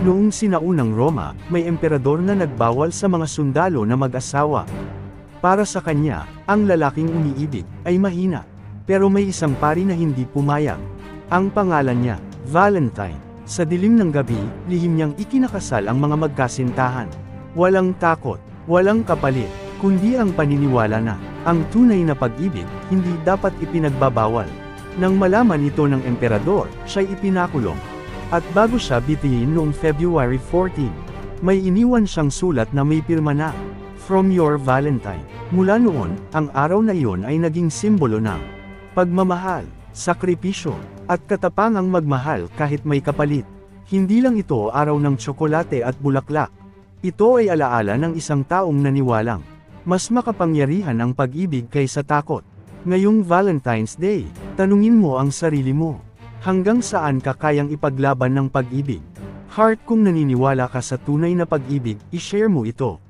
Noong sinaunang Roma, may emperador na nagbawal sa mga sundalo na mag-asawa. Para sa kanya, ang lalaking umiibig ay mahina. Pero may isang pari na hindi pumayag. Ang pangalan niya, Valentine. Sa dilim ng gabi, lihim niyang ikinakasal ang mga magkasintahan. Walang takot, walang kapalit, kundi ang paniniwala na, ang tunay na pag-ibig, hindi dapat ipinagbabawal. Nang malaman ito ng emperador, siya'y ipinakulong. At bago siya bitihin noong February 14, may iniwan siyang sulat na may pirma na, "From your Valentine." Mula noon, ang araw na iyon ay naging simbolo ng pagmamahal, sakripisyo, at katapangang magmahal kahit may kapalit. Hindi lang ito araw ng tsokolate at bulaklak. Ito ay alaala ng isang taong naniwalang, mas makapangyarihan ang pag-ibig kaysa takot. Ngayong Valentine's Day, tanungin mo ang sarili mo. Hanggang saan ka kayang ipaglaban ng pag-ibig? Heart, kung naniniwala ka sa tunay na pag-ibig, i-share mo ito.